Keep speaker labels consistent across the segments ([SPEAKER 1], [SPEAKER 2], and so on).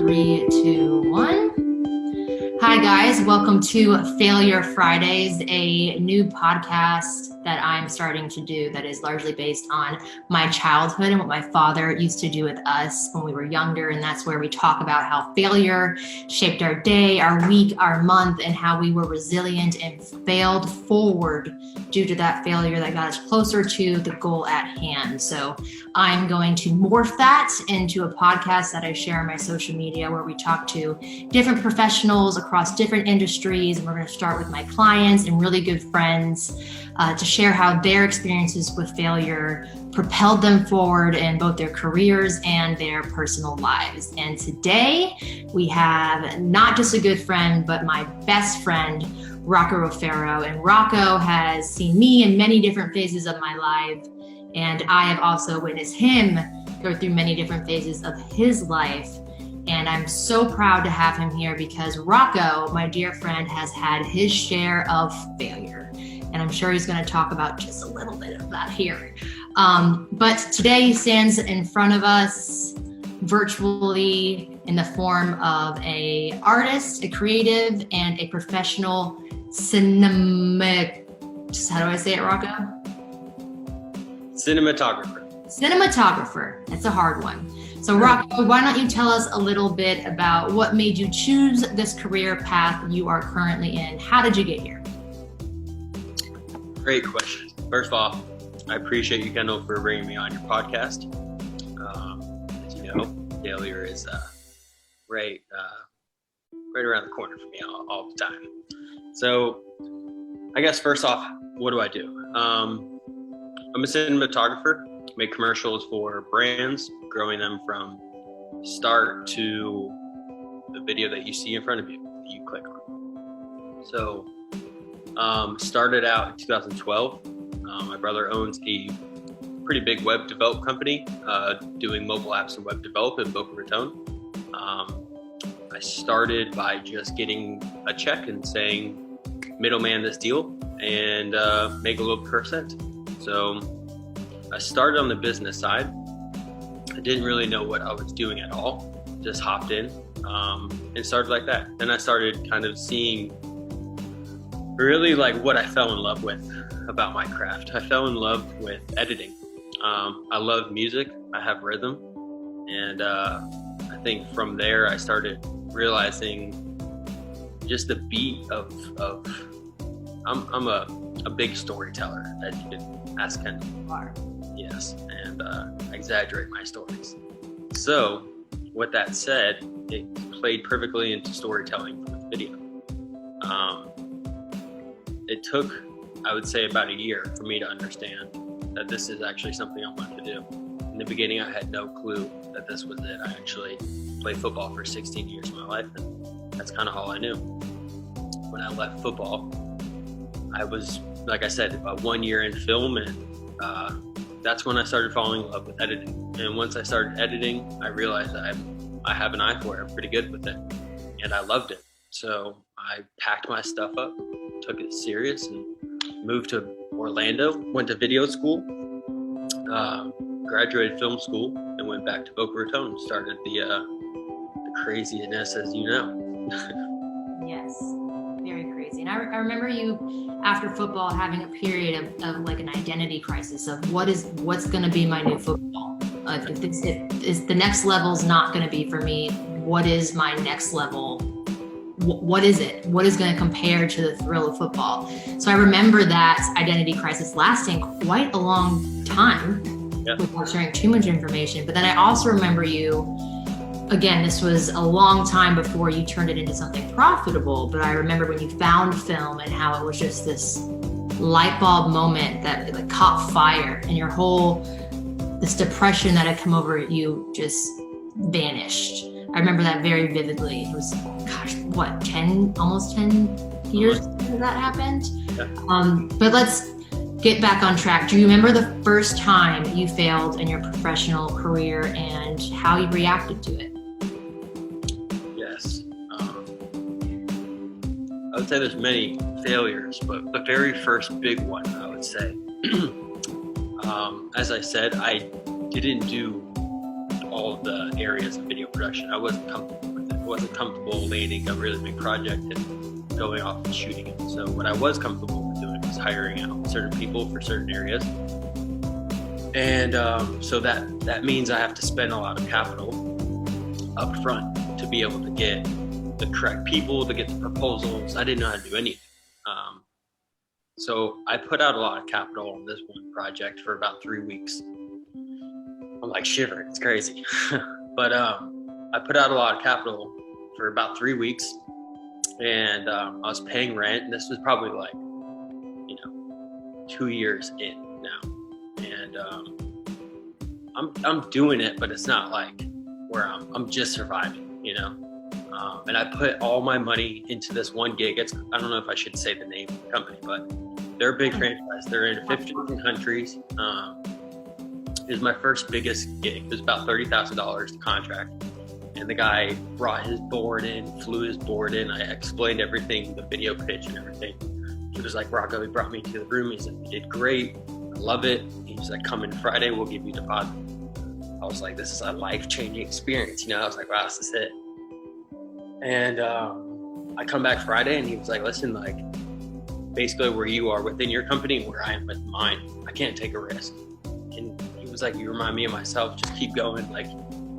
[SPEAKER 1] 3, 2, 1. Hi guys, welcome to Failure Fridays, a new podcast that I'm starting to do that is largely based on my childhood and what my father used to do with us when we were younger. And that's where we talk about how failure shaped our day, our week, our month, and how we were resilient and failed forward due to that failure that got us closer to the goal at hand. So I'm going to morph that into a podcast that I share on my social media where we talk to different professionals across different industries. And we're going to start with my clients and really good friends to share how their experiences with failure propelled them forward in both their careers and their personal lives. And today we have not just a good friend, but my best friend, Rocco Roefaro. And Rocco has seen me in many different phases of my life. And I have also witnessed him go through many different phases of his life. And I'm so proud to have him here because Rocco, my dear friend, has had his share of failure. And I'm sure he's going to talk about just a little bit of that here. But today he stands in front of us virtually in the form of an artist, a creative, and a professional how do I say it, Rocco? Cinematographer. That's a hard one. So Rocco, why don't you tell us a little bit about what made you choose this career path you are currently in? How did you get here?
[SPEAKER 2] Great question. First off, I appreciate you, Kendall, for bringing me on your podcast. As you know, failure is right around the corner for me all the time. So I guess first off, what do I do? I'm a cinematographer, make commercials for brands, growing them from start to the video that you see in front of you that you click on. So started out in 2012. My brother owns a pretty big web develop company doing mobile apps and web develop in Boca Raton. I started by just getting a check and saying, middleman this deal and make a little percent. So I started on the business side. I didn't really know what I was doing at all. Just hopped in and started like that. Then I started kind of seeing really like what I fell in love with about my craft. I fell in love with editing. I love music. I have rhythm. And I think from there I started realizing just the beat of I'm a big storyteller, as you can ask Ken. Yes, and I exaggerate my stories. So with that said, it played perfectly into storytelling with video. It took, I would say, about a year for me to understand that this is actually something I wanted to do. In the beginning, I had no clue that this was it. I actually played football for 16 years of my life, and that's kind of all I knew. When I left football, I was, like I said, about 1 year in film, and that's when I started falling in love with editing. And once I started editing, I realized I have an eye for it. I'm pretty good with it, and I loved it. So I packed my stuff up, took it serious, and moved to Orlando, went to video school, graduated film school, and went back to Boca Raton and started the craziness, as you know.
[SPEAKER 1] Yes, very crazy. And I remember you, after football, having a period of like an identity crisis of what's going to be my new football. If the next level is not going to be for me, what is my next level? What is it? What is going to compare to the thrill of football? So I remember that identity crisis lasting quite a long time without sharing too much information. But then I also remember you, again, this was a long time before you turned it into something profitable, but I remember when you found film and how it was just this light bulb moment that like caught fire and this depression that had come over you just vanished. I remember that very vividly. It was, almost 10 years since that happened?
[SPEAKER 2] Yeah.
[SPEAKER 1] But let's get back on track. Do you remember the first time you failed in your professional career and how you reacted to it?
[SPEAKER 2] Yes. I would say there's many failures, but the very first big one, I would say, as I said, I didn't do all of the areas of video production. I wasn't comfortable with wasn't comfortable landing a really big project and going off and shooting it. So what I was comfortable with doing was hiring out certain people for certain areas. And so that means I have to spend a lot of capital up front to be able to get the correct people, to get the proposals. I didn't know how to do anything. So I put out a lot of capital on this one project for about 3 weeks. I'm like shivering, it's crazy. But I put out a lot of capital for about 3 weeks, and I was paying rent. And this was probably like, 2 years in now. And I'm doing it, but it's not like where I'm just surviving, and I put all my money into this one gig. I don't know if I should say the name of the company, but they're a big franchise. They're in 15 countries. It was my first biggest gig. It was about $30,000 to contract. And the guy brought his board in, flew his board in. I explained everything, the video pitch and everything. He was like, Rocco, he brought me to the room. He said, you did great. I love it. He's like, come in Friday, we'll give you a deposit. I was like, this is a life-changing experience. I was like, wow, this is it. And I come back Friday, and he was like, listen, like, basically where you are within your company and where I am with mine, I can't take a risk. And he was like, you remind me of myself, just keep going, like,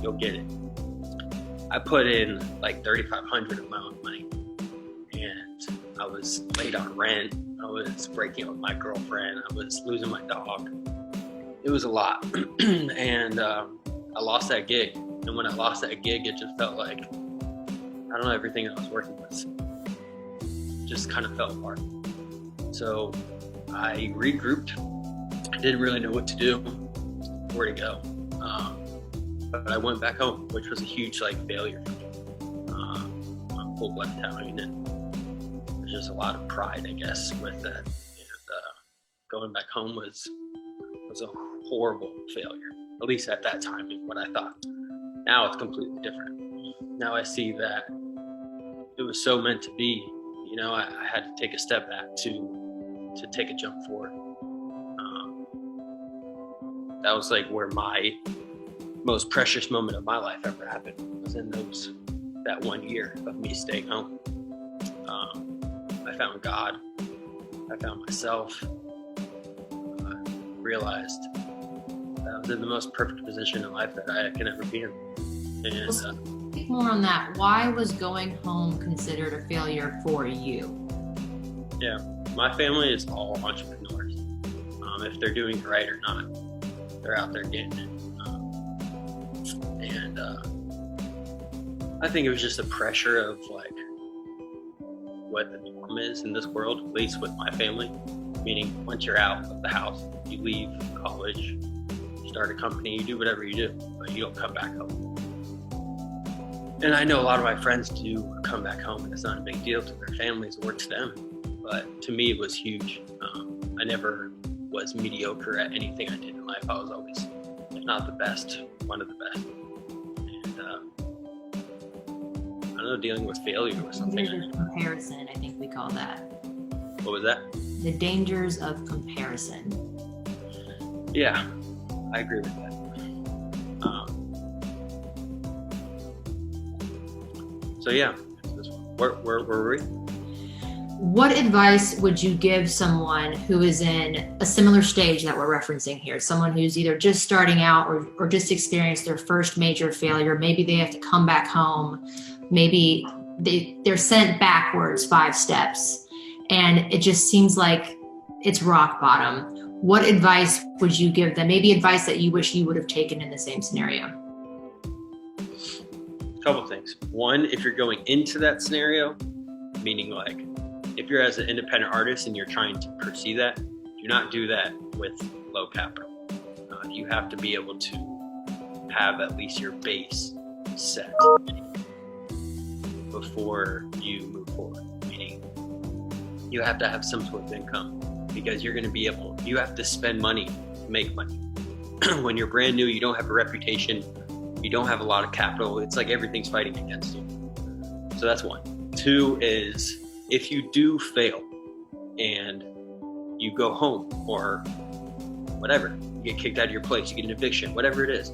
[SPEAKER 2] you'll get it. I put in like $3,500 of my own money, and I was late on rent. I was breaking up with my girlfriend. I was losing my dog. It was a lot. And I lost that gig. And when I lost that gig, it just felt like, I don't know, everything I was working with just kind of fell apart. So I regrouped. I didn't really know what to do, where to go. But I went back home, which was a huge failure for me. I'm full-blood Italian, and there's just a lot of pride, I guess, with that. And going back home was a horrible failure, at least at that time, is what I thought. Now it's completely different. Now I see that it was so meant to be. I had to take a step back to take a jump forward. That was like where my most precious moment of my life ever happened, was in that 1 year of me staying home. I found God. I found myself. I realized that I was in the most perfect position in life that I can ever be in. And
[SPEAKER 1] speak more on that. Why was going home considered a failure for you?
[SPEAKER 2] Yeah, my family is all entrepreneurs. If they're doing it right or not, they're out there getting it. And I think it was just the pressure of what the norm is in this world, at least with my family. Meaning, once you're out of the house, you leave college, you start a company, you do whatever you do, but you don't come back home. And I know a lot of my friends do come back home, and it's not a big deal to their families or to them. But to me, it was huge. I never was mediocre at anything I did in life. I was always, if not the best, one of the best. And I don't know, dealing with failure was something.
[SPEAKER 1] Comparison, I think we call that.
[SPEAKER 2] What was that?
[SPEAKER 1] The dangers of comparison.
[SPEAKER 2] Yeah, I agree with that. So yeah, where were we?
[SPEAKER 1] What advice would you give someone who is in a similar stage that we're referencing here? Someone who's either just starting out or just experienced their first major failure. Maybe they have to come back home. Maybe they're sent backwards 5 steps, and it just seems like it's rock bottom. What advice would you give them? Maybe advice that you wish you would have taken in the same scenario.
[SPEAKER 2] Couple things. One, if you're going into that scenario, meaning if you're as an independent artist and you're trying to pursue that, do not do that with low capital. You have to be able to have at least your base set before you move forward. Meaning, you have to have some sort of income, because you're going to be you have to spend money to make money. When you're brand new, you don't have a reputation, you don't have a lot of capital. It's like everything's fighting against you. So that's one. 2 is, if you do fail and you go home or whatever, you get kicked out of your place, you get an eviction, whatever it is,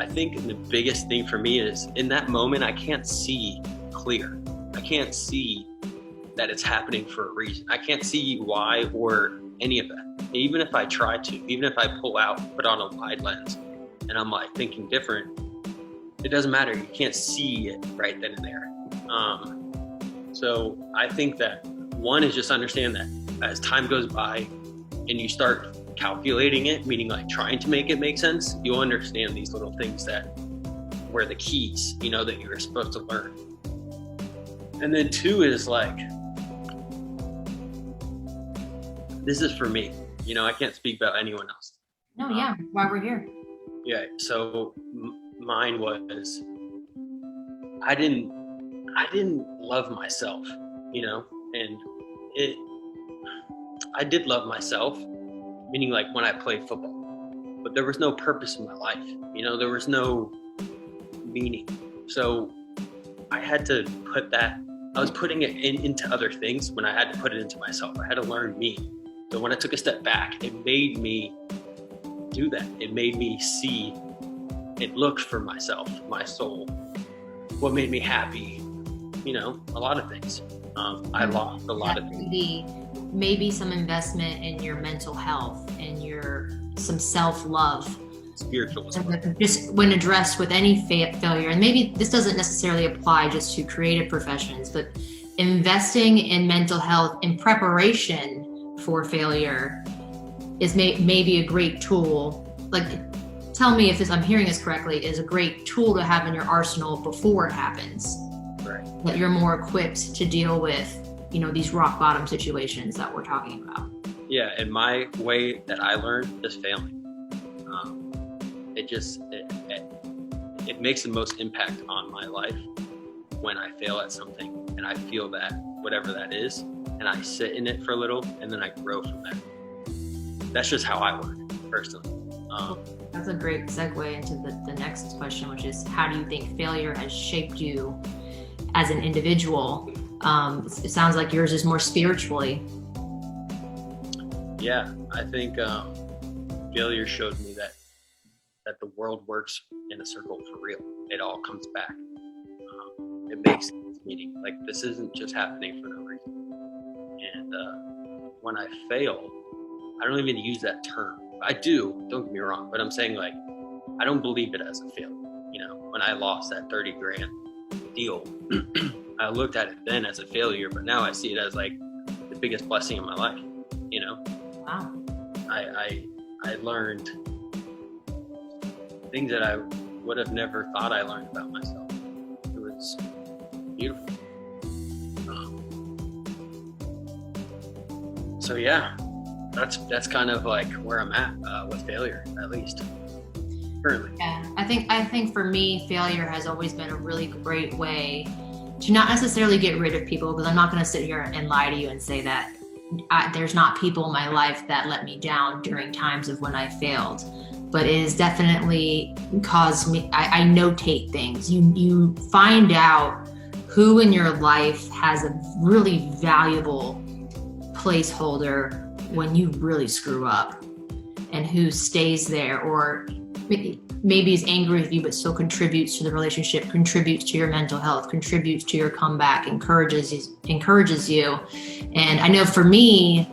[SPEAKER 2] I think the biggest thing for me is in that moment, I can't see clear. I can't see that it's happening for a reason. I can't see why or any of that. Even if I try to, even if I pull out, put on a wide lens, and I'm like thinking different, it doesn't matter. You can't see it right then and there. So I think that one is just understand that as time goes by and you start calculating it, meaning like trying to make it make sense, you'll understand these little things that were the keys, you know, that you were supposed to learn. And then two is like, this is for me, you know, I can't speak about anyone else.
[SPEAKER 1] No, yeah, why we're here.
[SPEAKER 2] Yeah, so mine was, I didn't love myself, you know, and I did love myself, meaning like when I played football, but there was no purpose in my life, you know, there was no meaning. So I had to put that, I was putting it into other things when I had to put it into myself. I had to learn me. So when I took a step back, it made me do that. It made me see, it looked for myself, my soul, what made me happy, you know, a lot of things. I lost a lot of things.
[SPEAKER 1] Maybe some investment in your mental health and some self-love.
[SPEAKER 2] Spiritual.
[SPEAKER 1] Just when addressed with any failure, and maybe this doesn't necessarily apply just to creative professions, but investing in mental health in preparation for failure is maybe a great tool. Like, tell me if I'm hearing this correctly, is a great tool to have in your arsenal before it happens.
[SPEAKER 2] Right.
[SPEAKER 1] That you're more equipped to deal with, you know, these rock bottom situations that we're talking about.
[SPEAKER 2] Yeah, and my way that I learned is failing. It makes the most impact on my life when I fail at something and I feel that whatever that is, and I sit in it for a little and then I grow from that. That's just how I learn personally.
[SPEAKER 1] That's a great segue into the next question, which is, how do you think failure has shaped you as an individual? It sounds like yours is more spiritually.
[SPEAKER 2] Yeah, I think failure showed me that the world works in a circle for real. It all comes back. It makes meaning. Like, this isn't just happening for no reason. And when I fail, I don't even use that term. I do, don't get me wrong, but I'm saying, like, I don't believe it as a failure. You know, when I lost that 30 grand deal, I looked at it then as a failure, but now I see it as like the biggest blessing in my life, you know?
[SPEAKER 1] Wow.
[SPEAKER 2] I learned things that I would have never thought I learned about myself. It was beautiful. So yeah, that's kind of like where I'm at with failure, at least currently.
[SPEAKER 1] Yeah, I think for me, failure has always been a really great way to not necessarily get rid of people, because I'm not going to sit here and lie to you and say that there's not people in my life that let me down during times of when I failed, but it has definitely caused me, I notate things. You find out who in your life has a really valuable placeholder when you really screw up, and who stays there, or maybe is angry with you but still contributes to the relationship, contributes to your mental health, contributes to your comeback, encourages you. And I know for me,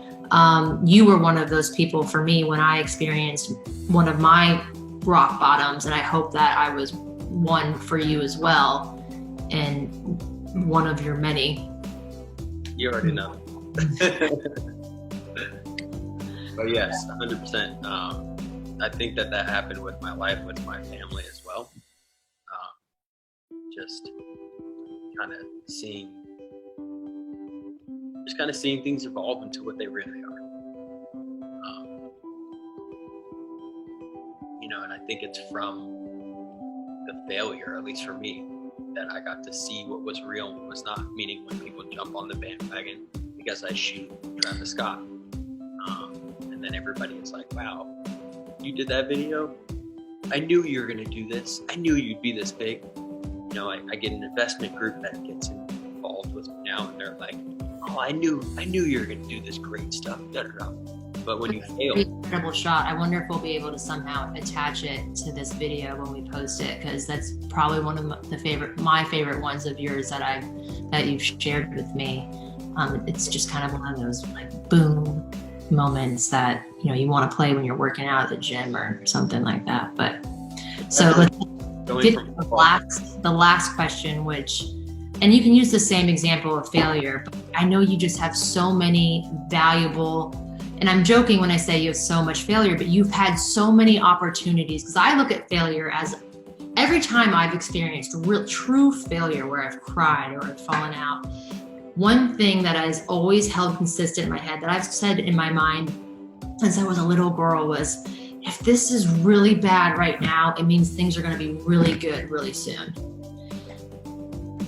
[SPEAKER 1] you were one of those people for me when I experienced one of my rock bottoms, and I hope that I was one for you as well, and one of your many.
[SPEAKER 2] You already know. But yes, 100%. I think that happened with my life, with my family as well. Just kind of seeing things evolve into what they really are. You know, and I think it's from the failure, at least for me, that I got to see what was real and what was not. Meaning, when people jump on the bandwagon because I shoot Travis Scott, and then everybody is like, "Wow, you did that video? I knew you were gonna do this. I knew you'd be this big." You know, I get an investment group that gets involved with me now, and they're like, "Oh, I knew you were gonna do this great stuff." Da, da, da. But when you fail,
[SPEAKER 1] incredible shot. I wonder if we'll be able to somehow attach it to this video when we post it, because that's probably one of my favorite ones of yours that you've shared with me. It's just kind of one of those like boom moments that you want to play when you're working out at the gym or something like that. But so let's get to the last question, and you can use the same example of failure, but I know you just have so many valuable, and I'm joking when I say you have so much failure, but you've had so many opportunities, because I look at failure as every time I've experienced real true failure where I've cried or I've fallen out, one thing that has always held consistent in my head, that I've said in my mind since I was a little girl, was if this is really bad right now, it means things are going to be really good really soon.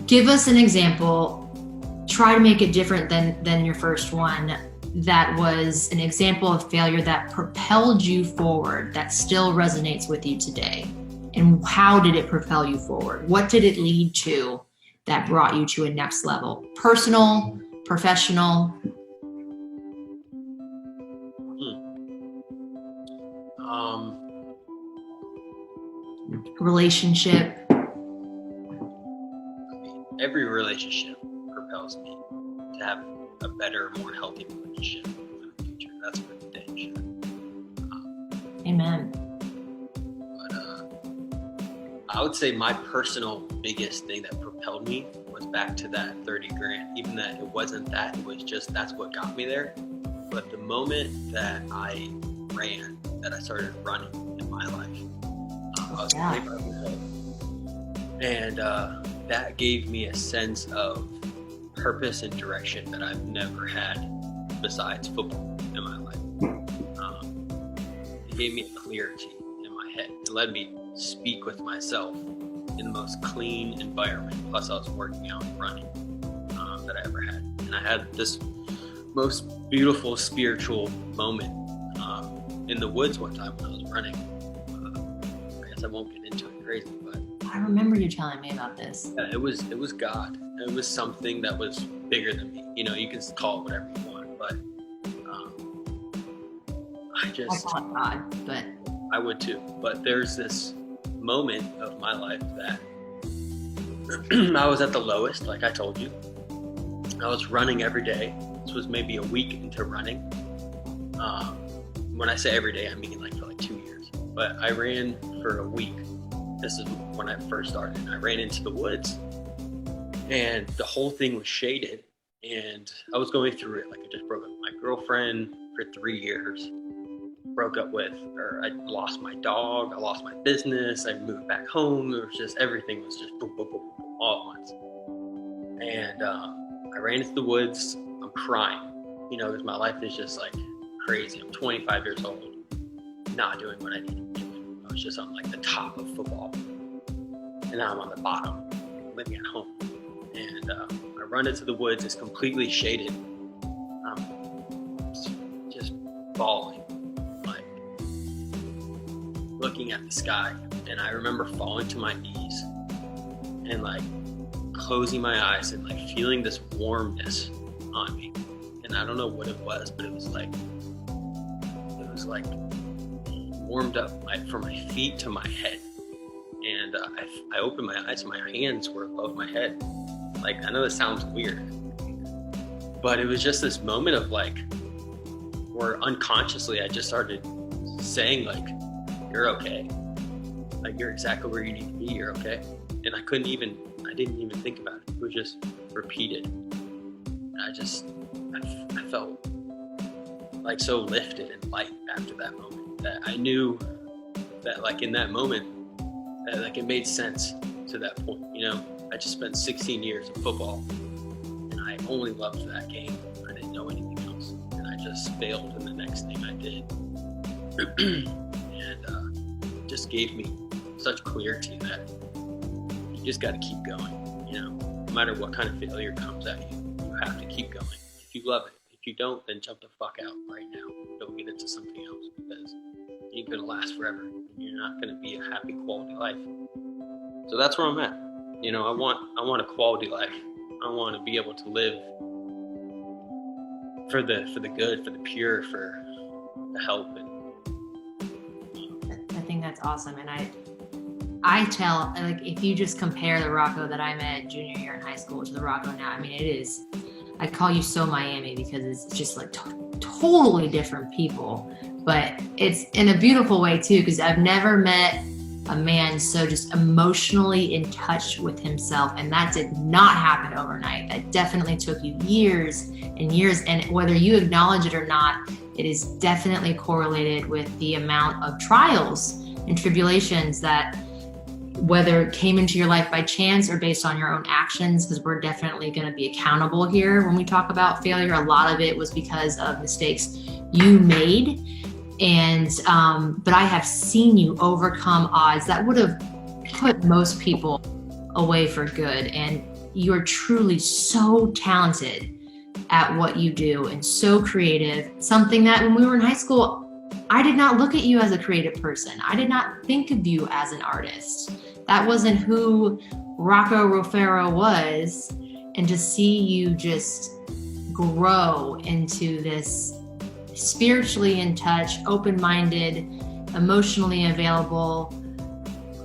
[SPEAKER 1] Give us an example. Try to make it different than your first one. That was an example of failure that propelled you forward, that still resonates with you today. And how did it propel you forward? What did it lead to that brought you to a next level? Personal, professional? Relationship?
[SPEAKER 2] Every relationship propels me to have a better, more healthy relationship in the future. That's for damn sure.
[SPEAKER 1] Amen.
[SPEAKER 2] But I would say my personal biggest thing that propelled me was back to that 30 grand. Even that it wasn't that, it was just that's what got me there. But the moment that I ran, that I started running in my life, I was 25 years old. And that gave me a sense of purpose and direction that I've never had besides football in my life. It gave me a clarity in my head. It let me speak with myself in the most clean environment. Plus I was working out and running that I ever had. And I had this most beautiful spiritual moment in the woods one time when I was running. I guess I won't get into it crazy, but
[SPEAKER 1] I remember you telling me about this.
[SPEAKER 2] Yeah, it was God. It was something that was bigger than me. You can call it whatever you want, but I call it
[SPEAKER 1] God, but
[SPEAKER 2] I would too. But there's this moment of my life that I was at the lowest, like I told you. I was running every day. This was maybe a week into running. When I say every day, I mean for like 2 years. But I ran for a week. This is when I first started. I ran into the woods and the whole thing was shaded, and I was going through it. Like I just broke up with my girlfriend for 3 years, broke up with her. I lost my dog. I lost my business. I moved back home. It was just, everything was just boom, boom, boom, boom, all at once. And I ran into the woods. I'm crying, because my life is just like crazy. I'm 25 years old, not doing what I need to do. I was just on like the top of football, and now I'm on the bottom, living at home. And I run into the woods. It's completely shaded. I'm just bawling, like looking at the sky. And I remember falling to my knees and like closing my eyes and like feeling this warmness on me. And I don't know what it was, but it was like warmed up from my feet to my head. And I opened my eyes and my hands were above my head. Like, I know this sounds weird, but it was just this moment of like, where unconsciously I just started saying like, you're okay. Like, you're exactly where you need to be, you're okay. And I didn't even think about it. It was just repeated. And I felt like so lifted and light after that moment, that I knew that like in that moment, that like it made sense to that point. I just spent 16 years in football and I only loved that game. I didn't know anything else. And I just failed in the next thing I did. And it just gave me such clarity that you just got to keep going. No matter what kind of failure comes at you, you have to keep going. If you love it. If you don't, then jump the fuck out right now. Don't get into something else, because it ain't gonna last forever. And you're not gonna be a happy, quality life. So that's where I'm at. I want a quality life. I want to be able to live for the good, for the pure, for help. And
[SPEAKER 1] I think that's awesome. And I tell, like, if you just compare the Rocco that I met junior year in high school to the Rocco now, I mean, it is, I call you so Miami because it's just like totally different people, but it's in a beautiful way too, because I've never met a man so just emotionally in touch with himself, and that did not happen overnight. That definitely took you years and years, and whether you acknowledge it or not, it is definitely correlated with the amount of trials and tribulations that, whether it came into your life by chance or based on your own actions, because we're definitely going to be accountable here when we talk about failure. A lot of it was because of mistakes you made. And, but I have seen you overcome odds that would have put most people away for good. And you're truly so talented at what you do and so creative. Something that when we were in high school, I did not look at you as a creative person. I did not think of you as an artist. That wasn't who Rocco Roefaro was. And to see you just grow into this spiritually in touch, open-minded, emotionally available,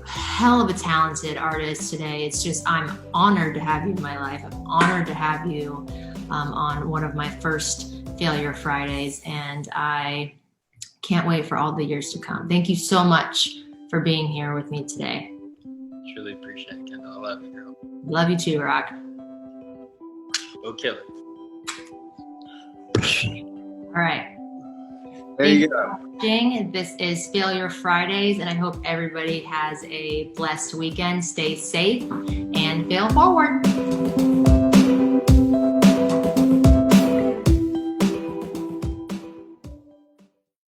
[SPEAKER 1] hell of a talented artist today. It's just, I'm honored to have you in my life. I'm honored to have you on one of my first Failure Fridays, and I can't wait for all the years to come. Thank you so much for being here with me today.
[SPEAKER 2] Truly appreciate it, Kendall. I love you, girl.
[SPEAKER 1] Love you too, Rock.
[SPEAKER 2] Go kill it.
[SPEAKER 1] All right.
[SPEAKER 2] There you go.
[SPEAKER 1] This is Failure Fridays, and I hope everybody has a blessed weekend. Stay safe and fail forward.